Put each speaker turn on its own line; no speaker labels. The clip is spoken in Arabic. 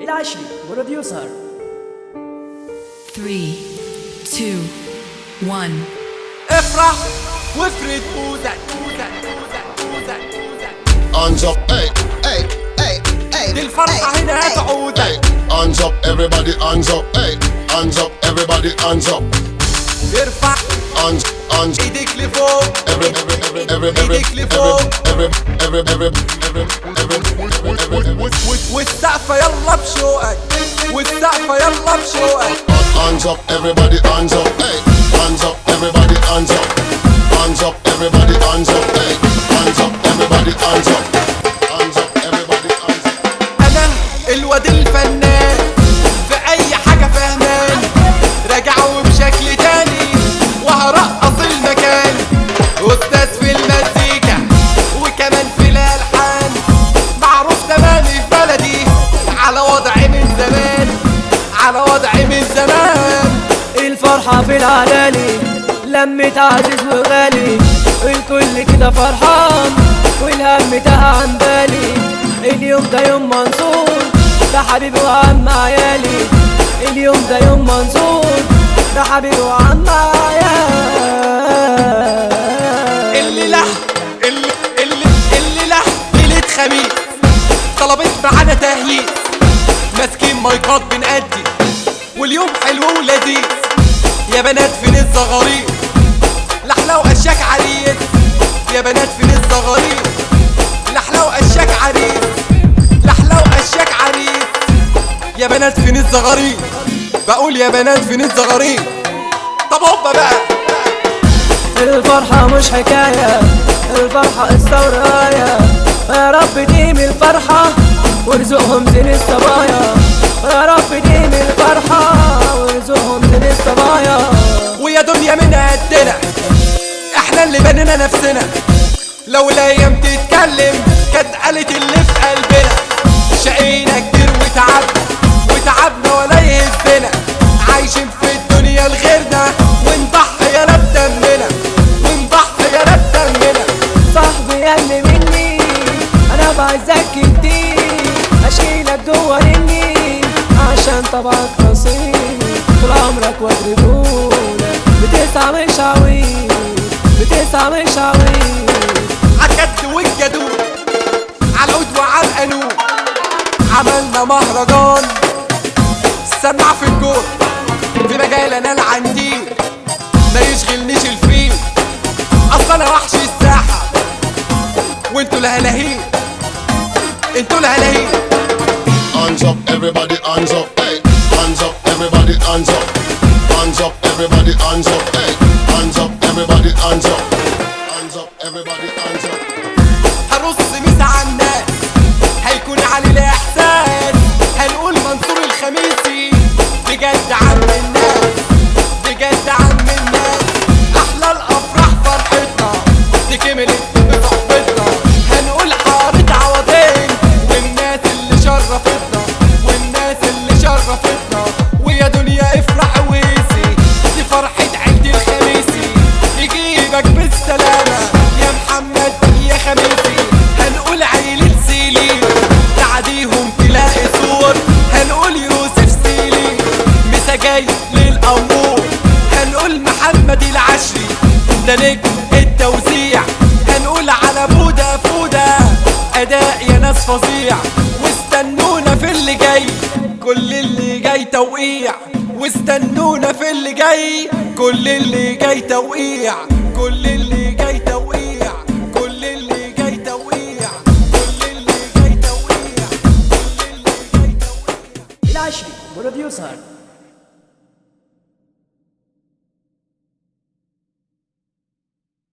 العشري بروديوسر.
3 2 1
افرح وافرد بوزك بوزك بوزك بوزك بوزك.
Hands up, hey, hey, hey, hey.
دي الفرحة هنا هتعودك.
Hands up, everybody, hands up, hey. Hands up, everybody, hands up.
ارفع
Hands,
ايديك لفوق. ايديك لفوق. والسقفة يلا بشوقك. والسقفة يلا بشوقك.
Hands up, everybody, hands up, hey. Hands up, everybody, hands up. Hands up, everybody, hands up, hey. Hands up, everybody, hands up. Hands up, everybody, hands up.
انا الواد الفنان في اي حاجة فهمان، راجع وبشكل تاني وهرقص المكان. استاذ في المزيكا وكمان في الالحان، معروف تمامي في بلدي على وضعي من زمان، على وضعي من زمان.
الفرحة في العلالي لمة عزيز وغالي، الكل كده فرحان والهم تاه عن بالي. اليوم ده يوم منصور، ده حبيبي وعم عيالي. اليوم ده يوم منصور، ده حبيبي وعم عيالي.
الليلة الليلة ليلة خميس، طلبت معانا تهييس، ماسكين مايكات بنأدي واليوم حلو ولذيذ. يا بنات فين الزغاريد، لحلة وقشاك عريس. يا بنات فين الزغاريد، لحلة وقشاك عريس. لحلة وقشاك عريس. يا بنات فين الزغاريد، بقول يا بنات فين الزغاريد. طب هوبا بقى،
الفرحة مش حكاية، الفرحة قصة وراية. يا رب ديم الفرحة وارزقهم زين الصبايا. يا رب ديم الفرحة وارزقهم زين الصبايا.
ويا دنيا من قدنا، احنا اللي بنينا نفسنا. لو الايام تتكلم كانت قالت اللي في قلبنا. شقينا كتير وتعبنا ولا يهزنا. عايشين في الدنيا لغيرنا ونضحي يالا بدمنا، ونضحي يالا بدمنا.
صاحبي ياللي مني انا بعزك كتير، اشيلك جوا مني عشان طبعك نصيب. طول عمرك واد رجولة بتسعى مش عويل، بتسعى مش عويل.
عالجد والجدول، عالعود وعالقانون، عملنا مهرجان سمع في الجول. في مجال انا العنديل ما يشغلنيش الفيل، اصل انا وحش الساحة وانتوا الهلاهيل، انتوا الهلاهيل.
Hands up, everybody, hands up, hey. Hands up, everybody, hands up. Hands up, everybody, hands up, hey. Hands up, everybody, hands up. Hands up, everybody, hands up.
هنرص ميس على الناس، هيكون علي الاحساس. هنقول منصور الخميسي بجد عم الناس، بجد عم الناس. احلى الافراح فرحتنا دي كملت بصحبتنا. هنقول حارة عوضين والناس اللي شرفتنا، والناس اللي شرفتنا. ويا دنيا افرح ويسي، دي فرحة عيد الخميسي. يجيبك بالسلامة يا محمد يا خميسي. هنقول عيلة سيلي تعديهم تلاقي صور. هنقول يوسف سيلي مسا جاي للأمور. هنقول محمد العشري ده نجم التوزيع. هنقول على بودا فودا أداء يا ناس فظيع. واستنونا في اللي جاي، كل اللي جاي توقيع. واستنونا في اللي جاي، كل اللي جاي توقيع. كل اللي جاي توقيع. كل اللي جاي توقيع. كل اللي جاي توقيع. كل اللي جاي توقيع.
العشري بروديوسر.